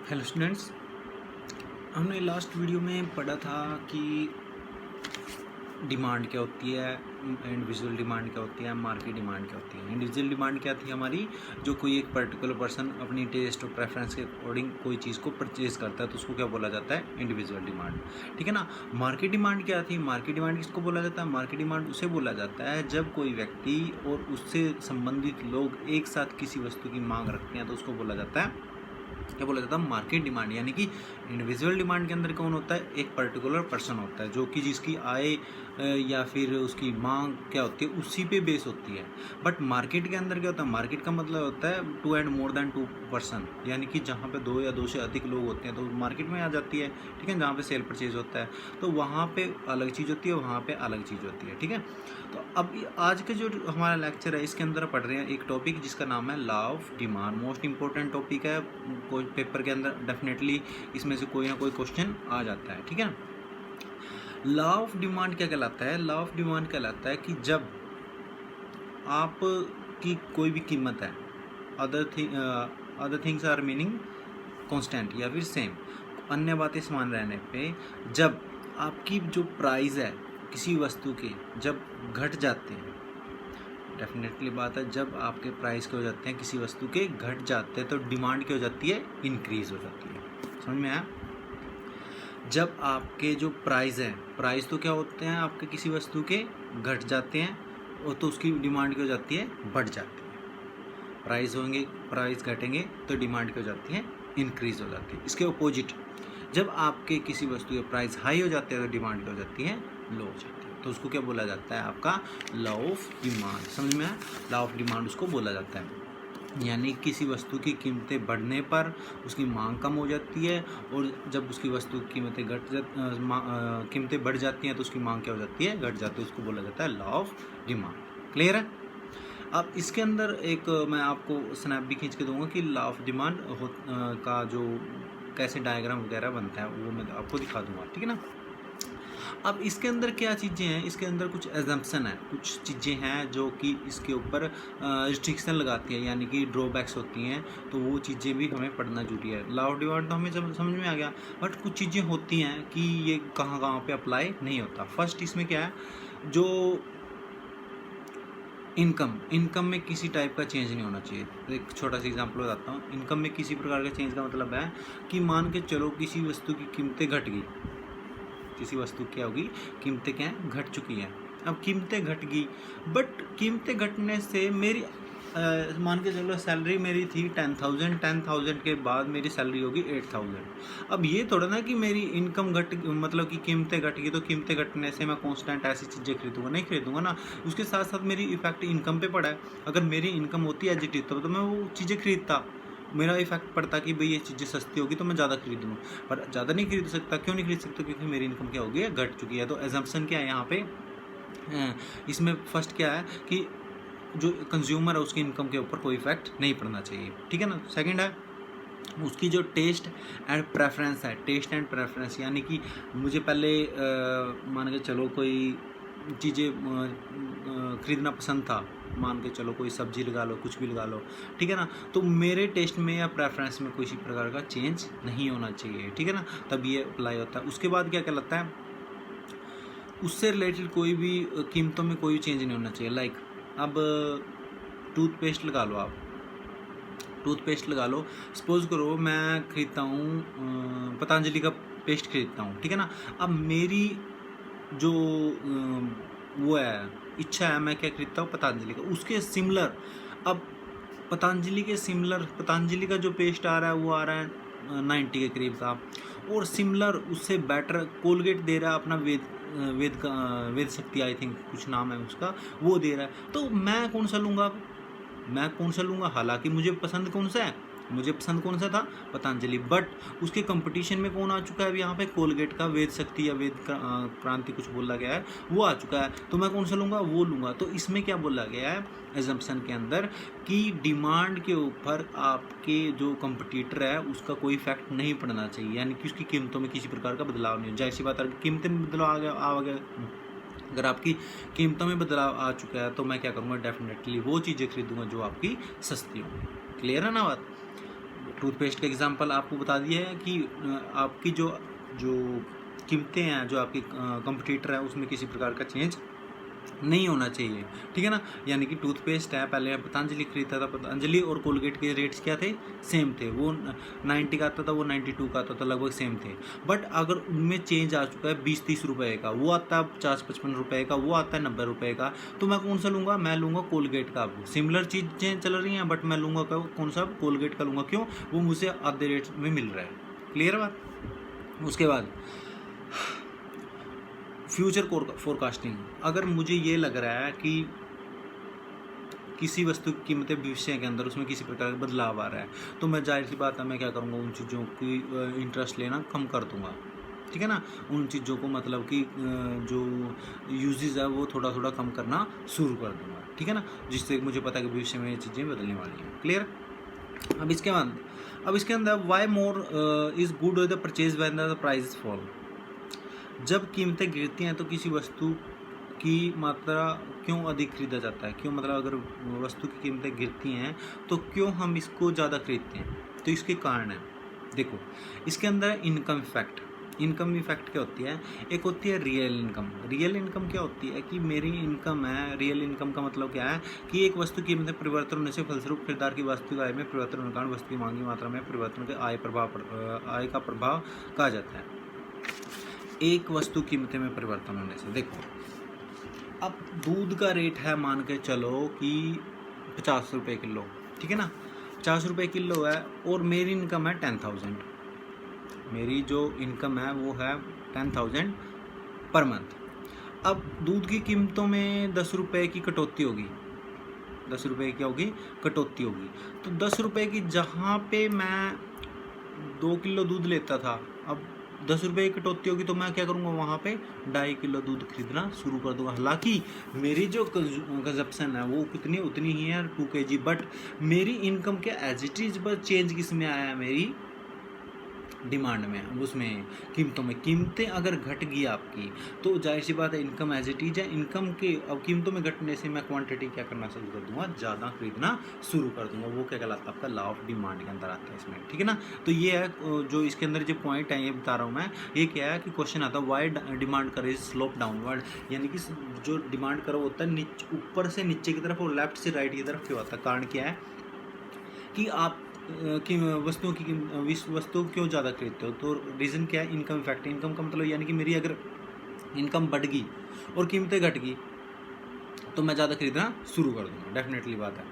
Hello students, हमने last video में पढ़ा था कि डिमांड क्या होती है, इंडिविजुअल डिमांड क्या होती है, मार्केट डिमांड क्या होती है। इंडिविजुअल डिमांड क्या थी हमारी, जो कोई एक पर्टिकुलर पर्सन अपनी टेस्ट और प्रेफरेंस के अकॉर्डिंग कोई चीज़ को परचेज करता है तो उसको क्या बोला जाता है, इंडिविजुअल डिमांड। ठीक है ना। मार्केट डिमांड क्या थी, मार्केट डिमांड किसको बोला जाता है, मार्केट डिमांड उसे बोला जाता है जब कोई व्यक्ति और उससे संबंधित लोग एक साथ किसी वस्तु की मांग रखते हैं तो उसको बोला जाता है, क्या बोला जाता है, मार्केट डिमांड। यानी कि इंडिविजुअल डिमांड के अंदर कौन होता है, एक पर्टिकुलर पर्सन होता है जो कि जिसकी आय या फिर उसकी मांग क्या होती है उसी पे बेस होती है। बट मार्केट के अंदर क्या होता है, मार्केट का मतलब होता है two and more than two person, यानी कि जहाँ पे दो या दो से अधिक लोग होते हैं तो मार्केट में आ जाती है। ठीक है, जहाँ पे सेल परचेज होता है तो वहाँ पे अलग चीज़ होती है, वहाँ पे अलग चीज़ होती है। ठीक है, तो अब आज का जो हमारा लेक्चर है इसके अंदर पढ़ रहे हैं एक टॉपिक जिसका नाम है law of demand. Most important topic है, कोई पेपर के अंदर डेफिनेटली इसमें से कोई ना कोई क्वेश्चन आ जाता है। ठीक है ना। लॉ ऑफ डिमांड क्या कहलाता है, लॉ ऑफ डिमांड कहलाता है कि जब आप की कोई भी कीमत है, other things are meaning constant या फिर सेम, अन्य बातें समान रहने पे जब आपकी जो प्राइस है किसी वस्तु के जब घट जाते हैं, डेफिनेटली बात है जब आपके प्राइस के हो जाते हैं किसी वस्तु के घट जाते हैं तो डिमांड क्या हो जाती है, इंक्रीज हो जाती है। समझ में आया। जब आपके जो प्राइस है, प्राइस तो क्या होते हैं आपके किसी वस्तु के घट जाते हैं और तो उसकी डिमांड क्या हो जाती है, बढ़ जाती है। प्राइस होंगे, प्राइस घटेंगे तो डिमांड क्या हो जाती है, इंक्रीज हो जाती है। इसके अपोजिट जब आपके किसी वस्तु के प्राइस हाई हो जाते हैं तो डिमांड क्या हो जाती है, लो हो जाती है। तो उसको क्या बोला जाता है, आपका लॉ ऑफ डिमांड। समझ में आया, लॉ ऑफ डिमांड उसको बोला जाता है। यानी किसी वस्तु की कीमतें बढ़ने पर उसकी मांग कम हो जाती है और जब उसकी वस्तु की कीमतें कीमतें बढ़ जाती हैं तो उसकी मांग क्या हो जाती है, घट जाती है। उसको बोला जाता है लॉ ऑफ डिमांड। क्लियर है। अब इसके अंदर एक मैं आपको स्नैप भी खींच के दूंगा कि लॉ ऑफ डिमांड का जो कैसे डायग्राम वगैरह बनता है वो मैं आपको दिखा दूंगा। ठीक है ना। अब इसके अंदर क्या चीज़ें हैं, इसके अंदर कुछ एजम्पशन है, कुछ चीज़ें हैं जो कि इसके ऊपर रिस्ट्रिक्शन लगाती हैं, यानी कि ड्रॉबैक्स होती हैं। तो वो चीज़ें भी हमें पढ़ना जरूरी है। लॉ ऑफ डिमांड तो हमें समझ में आ गया, बट कुछ चीज़ें होती हैं कि ये कहाँ कहाँ पे अप्लाई नहीं होता। फर्स्ट इसमें क्या है, जो इनकम में किसी टाइप का चेंज नहीं होना चाहिए। एक छोटा सा एग्जांपल बताता हूँ। इनकम में किसी प्रकार का चेंज का मतलब है कि मान के चलो किसी वस्तु की कीमतें घट गई, किसी वस्तु क्या होगी, कीमतें क्या हैं, घट चुकी हैं। अब कीमतें घट गई, बट कीमतें घटने से मेरी मान के चलो सैलरी मेरी थी 10,000 के बाद मेरी सैलरी होगी 8,000। अब ये थोड़ा ना कि मेरी इनकम घट, मतलब कि कीमतें घट गई तो कीमतें घटने से मैं कांस्टेंट ऐसी चीज़ें खरीदूंगा, नहीं खरीदूंगा ना। उसके साथ साथ मेरी इफेक्ट इनकम पे पड़ा है। अगर मेरी इनकम होती है एजिटिव तो मैं वो चीज़ें खरीदता, मेरा इफेक्ट पड़ता कि भाई ये चीज़ें सस्ती होगी तो मैं ज़्यादा खरीद लूँ। पर ज़्यादा नहीं खरीद सकता, क्यों नहीं खरीद सकता, क्योंकि मेरी इनकम क्या होगी, घट चुकी है। तो एजम्पशन क्या है यहाँ पे, इसमें फर्स्ट क्या है कि जो कंज्यूमर है उसकी इनकम के ऊपर कोई इफेक्ट नहीं पड़ना चाहिए। ठीक है ना। सेकंड है उसकी जो टेस्ट एंड प्रेफरेंस है, टेस्ट एंड प्रेफरेंस यानी कि मुझे पहले मान के चलो कोई चीज़ें खरीदना पसंद था, मान के चलो कोई सब्जी लगा लो, कुछ भी लगा लो। ठीक है ना। तो मेरे टेस्ट में या प्रेफरेंस में किसी प्रकार का चेंज नहीं होना चाहिए। ठीक है ना, तब ये अप्लाई होता है। उसके बाद क्या कहलाता है, उससे रिलेटेड कोई भी कीमतों में कोई चेंज नहीं होना चाहिए। लाइक अब टूथपेस्ट लगा लो, आप टूथपेस्ट लगा लो, सपोज करो मैं खरीदता हूँ पतंजलि का पेस्ट खरीदता हूँ। ठीक है ना। अब मेरी जो वो है इच्छा है, मैं क्या खरीदता हूँ, पतंजलि का, उसके सिमिलर। अब पतंजलि का जो पेस्ट आ रहा है वो आ रहा है 90 के करीब का, और सिमिलर उससे बेटर कोलगेट दे रहा है अपना वेद शक्ति, आई थिंक कुछ नाम है उसका, वो दे रहा है। तो मैं कौन सा लूँगा, मैं कौन सा लूँगा, हालांकि मुझे पसंद कौन सा है, मुझे पसंद कौन सा था, पतंजलि। बट उसके कंपटीशन में कौन आ चुका है अब यहाँ पे, कोलगेट का वेद शक्ति या वेद क्रांति कुछ बोला गया है, वो आ चुका है। तो मैं कौन सा लूँगा, वो लूँगा। तो इसमें क्या बोला गया है एजम्पशन के अंदर कि डिमांड के ऊपर आपके जो कंपटीटर है उसका कोई इफेक्ट नहीं पड़ना चाहिए, यानी कि उसकी कीमतों में किसी प्रकार का बदलाव नहीं हो। जाहिर सी बात है, कीमतें में बदलाव आ गया, अगर आपकी कीमतों में बदलाव आ चुका है तो मैं क्या करूँगा, डेफिनेटली वो चीज़ें खरीदूंगा जो आपकी सस्ती होंगी। क्लियर है ना बात। टूथपेस्ट का एग्जांपल आपको बता दिया है कि आपकी जो जो कीमतें हैं, जो आपकी कंपटीटर है, उसमें किसी प्रकार का चेंज नहीं होना चाहिए, ठीक है ना। यानी कि टूथपेस्ट है, पहले पतंजलि खरीदता था, पतंजलि और कोलगेट के रेट्स क्या थे, सेम थे। वो 90 का आता था, वो 92 का आता था, लगभग सेम थे। बट अगर उनमें चेंज आ चुका है 20-30 रुपए का, वो आता है 50-55 रुपए का, वो आता है 90 रुपए का, तो मैं कौन सा लूँगा, मैं लूँगा कोलगेट का। सिमिलर चीज़ें चल रही हैं बट मैं लूँगा कौन सा, कोलगेट का लूँगा। क्यों, वो मुझे आधे रेट में मिल रहा है। क्लियर बात। उसके बाद फ्यूचर फोरकास्टिंग। अगर मुझे ये लग रहा है कि किसी वस्तु की कीमतें भविष्य के अंदर उसमें किसी प्रकार का बदलाव आ रहा है, तो मैं जाहिर सी बात है मैं क्या करूँगा, उन चीज़ों की इंटरेस्ट लेना कम कर दूँगा, ठीक है ना। उन चीज़ों को मतलब कि जो यूजेस है वो थोड़ा थोड़ा कम करना शुरू कर दूँगा, ठीक है ना, जिससे मुझे पता है कि भविष्य में ये चीज़ें बदलने वाली हैं। क्लियर। अब इसके अंदर why more is good the purchase when the price fall. जब कीमतें गिरती हैं तो किसी वस्तु की मात्रा क्यों अधिक खरीदा जाता है, क्यों, मतलब अगर वस्तु की कीमतें गिरती हैं तो क्यों हम इसको ज़्यादा खरीदते हैं, तो इसके कारण है। देखो, इसके अंदर इनकम इफेक्ट। इनकम इफेक्ट क्या होती है, एक होती है रियल इनकम। रियल इनकम क्या होती है कि मेरी इनकम है, रियल इनकम का मतलब क्या है कि एक वस्तु की कीमत परिवर्तन होने से फलस्वरूप खरीदार की वास्तविक आय में परिवर्तन होने के कारण वस्तु की मांग की मात्रा में परिवर्तन के आय का प्रभाव कहा जाता है। एक वस्तु कीमतें में परिवर्तन होने से, देखो अब दूध का रेट है मान के चलो कि 50 रुपये किलो, ठीक है ना, 50 रुपये किलो है और मेरी इनकम है 10,000। मेरी जो इनकम है वो है 10,000 पर मंथ। अब दूध की कीमतों में 10 रुपये की कटौती होगी, 10 रुपये की होगी कटौती होगी, तो 10 रुपये की जहाँ पे मैं 2 किलो दूध लेता था, अब 10 रुपये की कटौती होगी तो मैं क्या करूँगा, वहाँ पे 2.5 किलो दूध खरीदना शुरू कर दूँगा। हालांकि मेरी जो कंजप्शन है वो कितनी उतनी ही है 2 kg, बट मेरी इनकम के एज इट इज पर चेंज किस में आया है, मेरी डिमांड में, उसमें कीमतों में। कीमतें अगर घट गई आपकी तो जाहिर सी बात है इनकम एज इट इज है। इनकम के अब कीमतों में घटने से मैं क्वांटिटी क्या करना शुरू कर दूंगा, ज़्यादा खरीदना शुरू कर दूंगा। वो क्या कहलाता है, आपका लॉ ऑफ डिमांड के अंदर आता है इसमें, ठीक है ना। तो ये है जो इसके अंदर जो पॉइंट है ये बता रहा हूँ मैं। ये क्या है कि क्वेश्चन आता है वाई डिमांड कर इज स्लोप डाउनवर्ड, यानी कि जो डिमांड करो होता है ऊपर से नीचे की तरफ और लेफ्ट से राइट की तरफ क्यों आता है। कारण क्या है कि आप कि वस्तुओं क्यों ज़्यादा खरीदते हो, तो रीज़न क्या है, इनकम इफेक्ट। इनकम का मतलब यानी कि मेरी अगर इनकम बढ़ गई और कीमतें घट गई तो मैं ज़्यादा खरीदना शुरू कर दूँगा, डेफिनेटली बात है।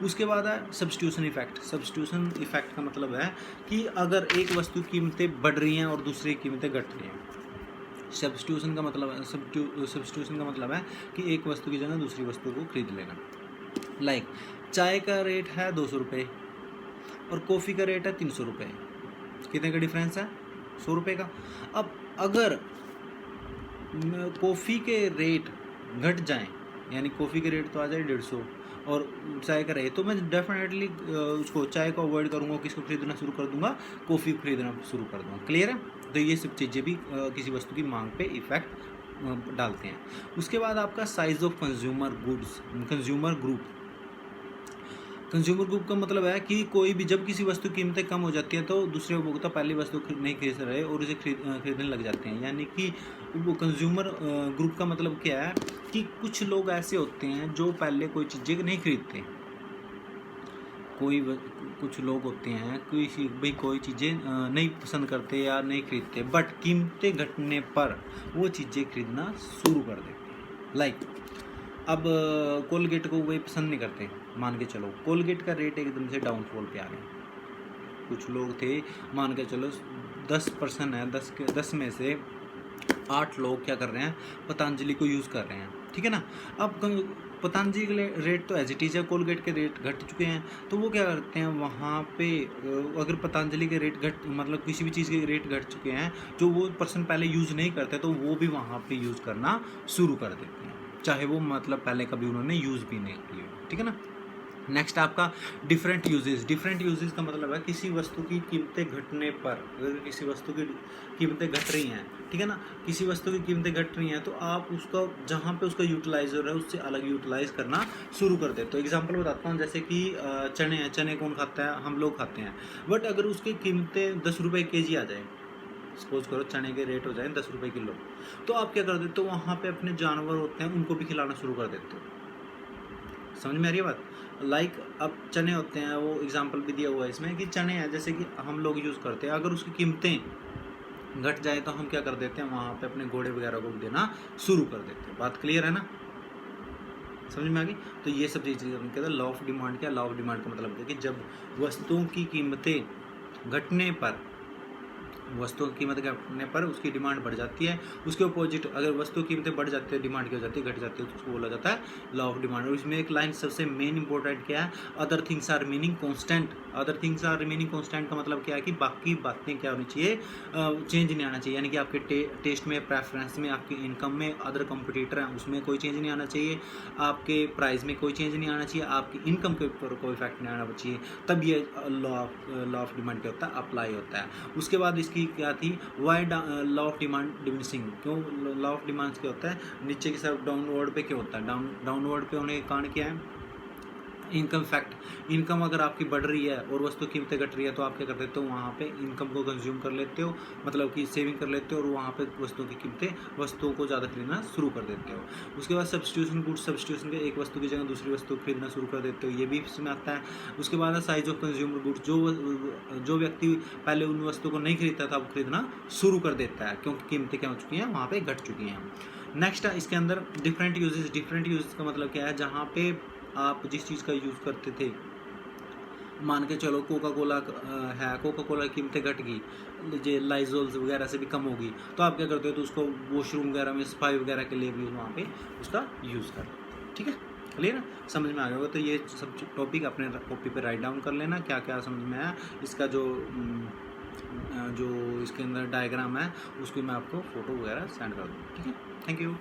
उसके बाद है सब्स्टिट्यूशन इफेक्ट। सब्स्टिट्यूशन इफेक्ट का मतलब है कि अगर एक वस्तु की कीमतें बढ़ रही हैं और दूसरी कीमतें घट रही हैं। सब्स्टिट्यूशन का मतलब है कि एक वस्तु की जगह दूसरी वस्तु को खरीद लेना। लाइक चाय का रेट है 200 रुपये और कॉफ़ी का रेट है 300 रुपये। कितने का डिफरेंस है, 100 रुपये का। अब अगर कॉफ़ी के रेट घट जाएं, यानी कॉफ़ी के रेट तो आ जाए 150 और चाय का रेट, तो मैं डेफिनेटली उसको चाय को अवॉइड करूँगा, किसको खरीदना शुरू कर दूँगा, कॉफ़ी को खरीदना शुरू कर दूँगा। क्लियर है। तो ये सब चीज़ें भी किसी वस्तु की मांग पे इफेक्ट डालते हैं। उसके बाद आपका size of consumer goods, consumer group का मतलब है कि कोई भी जब किसी वस्तु की कीमतें कम हो जाती हैं तो दूसरे उपभोक्ता पहली वस्तु नहीं खरीद रहे और उसे खरीदने लग जाते हैं। यानी कि वो कंज्यूमर ग्रुप का मतलब क्या है कि कुछ लोग ऐसे होते हैं जो पहले कोई चीज़ें नहीं खरीदते। कुछ लोग होते हैं कोई चीज़ें नहीं पसंद करते या नहीं खरीदते, बट कीमतें घटने पर वो चीज़ें खरीदना शुरू कर देते हैं। लाइक अब कोलगेट को वही पसंद नहीं करते, मान के चलो कोलगेट का रेट एकदम से डाउनफॉल पे आ गया। कुछ लोग थे, मान के चलो 10% है, 10 में से 8 लोग क्या कर रहे हैं, पतंजलि को यूज़ कर रहे हैं, ठीक है ना। अब पतंजलि के रेट तो एज इट इज़ है, कोलगेट के रेट घट चुके हैं, तो वो क्या करते हैं वहाँ पे अगर पतंजलि के रेट मतलब किसी भी चीज़ के रेट घट चुके हैं जो वो पर्सन पहले यूज़ नहीं करते, तो वो भी वहाँ पे यूज़ करना शुरू कर देते हैं, चाहे वो मतलब पहले कभी उन्होंने यूज़ भी नहीं की हो, ठीक है ना। नेक्स्ट आपका डिफरेंट यूजेस का मतलब है किसी वस्तु की कीमतें घटने पर, अगर किसी वस्तु की कीमतें घट रही हैं, ठीक है ना, किसी वस्तु की कीमतें घट रही हैं तो आप उसका जहाँ पे उसका यूटिलाइज हो रहा है उससे अलग यूटिलाइज करना शुरू कर देते हो। एग्जांपल बताता हूँ, जैसे कि चने हैं, चने कौन खाता है, हम लोग खाते हैं। बट अगर उसकी कीमतें 10 रुपये केजी आ जाए, सपोज करो चने के रेट हो जाए 10 रुपये किलो, तो आप क्या कर देते हो, वहाँ पे अपने जानवर होते हैं उनको भी खिलाना शुरू कर देते हो। समझ में आ रही है बात? लाइक अब चने होते हैं, वो एग्जांपल भी दिया हुआ है इसमें कि चने हैं जैसे कि हम लोग यूज़ करते हैं, अगर उसकी कीमतें घट जाए तो हम क्या कर देते हैं, वहाँ पे अपने घोड़े वगैरह को देना शुरू कर देते हैं। बात क्लियर है ना, समझ में आ गई? तो ये सब चीज़ें कहते हैं लॉ ऑफ डिमांड। क्या लॉ ऑफ डिमांड का मतलब है कि जब वस्तुओं की कीमतें घटने पर, वस्तुओं की कीमत घटने पर उसकी डिमांड बढ़ जाती है, उसके अपोजिट अगर वस्तु की कीमतें बढ़ जाती है, डिमांड क्या हो जाती है, घट जाती है, तो उसको बोला जाता है लॉ ऑफ डिमांड। और इसमें एक लाइन सबसे मेन इंपॉर्टेंट क्या है, other things are remaining constant. Other things are remaining constant का मतलब क्या है कि बाकी बातें क्या होनी चाहिए, चेंज नहीं आना चाहिए। यानी कि आपके टेस्ट में, प्रेफरेंस में, आपकी इनकम में, अदर कंपटीटर हैं उसमें कोई चेंज नहीं आना चाहिए, आपके प्राइस में कोई चेंज नहीं आना चाहिए, आपकी इनकम के ऊपर कोई इफेक्ट नहीं आना चाहिए, तब ये लॉ ऑफ डिमांड क्या होता है, अप्लाई होता है। उसके बाद इसकी क्या थी, why law of demand diminishing. क्यों लॉ ऑफ डिमांड क्या होता है, नीचे की तरफ डाउनवर्ड पे क्यों होता है, डाउनवर्ड पे होने का कारण क्या है, इनकम फैक्ट। इनकम अगर आपकी बढ़ रही है और वस्तु कीमतें घट रही है तो आप क्या कर देते हो, वहाँ पे इनकम को कंज्यूम कर लेते हो, मतलब कि सेविंग कर लेते हो, और वहाँ पे वस्तुओं की कीमतें, वस्तुओं को ज़्यादा खरीदना शुरू कर देते हो। उसके बाद सब्स्टिट्यूशन गुड्स, सब्स्टिट्यूशन के एक वस्तु की जगह दूसरी वस्तु खरीदना शुरू कर देते हो, ये भी इसमें आता है। उसके बाद साइज ऑफ कंज्यूमर गुड्स, जो व्यक्ति पहले उन वस्तु को नहीं खरीदता था वो खरीदना शुरू कर देता है, क्योंकि कीमतें क्या हो चुकी हैं, वहाँ पे घट चुकी हैं। नेक्स्ट इसके अंदर डिफरेंट यूजेस। डिफरेंट यूजेस का मतलब क्या है, जहाँ पे आप जिस चीज़ का यूज़ करते थे, मान के चलो कोका कोला है, कोका कोला की कीमतें घट गई, जो लाइजोल्स वगैरह से भी कम होगी, तो आप क्या करते हो, तो उसको वॉशरूम वगैरह में सफाई वगैरह के लिए भी वहाँ पे उसका यूज़ कर, ठीक है, क्लियर है, समझ में आ गया होगा। तो ये सब टॉपिक अपने कॉपी पे राइट डाउन कर लेना, क्या क्या समझ में आया। इसका जो इसके अंदर डायग्राम है उसकी मैं आपको फ़ोटो वगैरह सेंड कर दूँ, ठीक है। Thank you.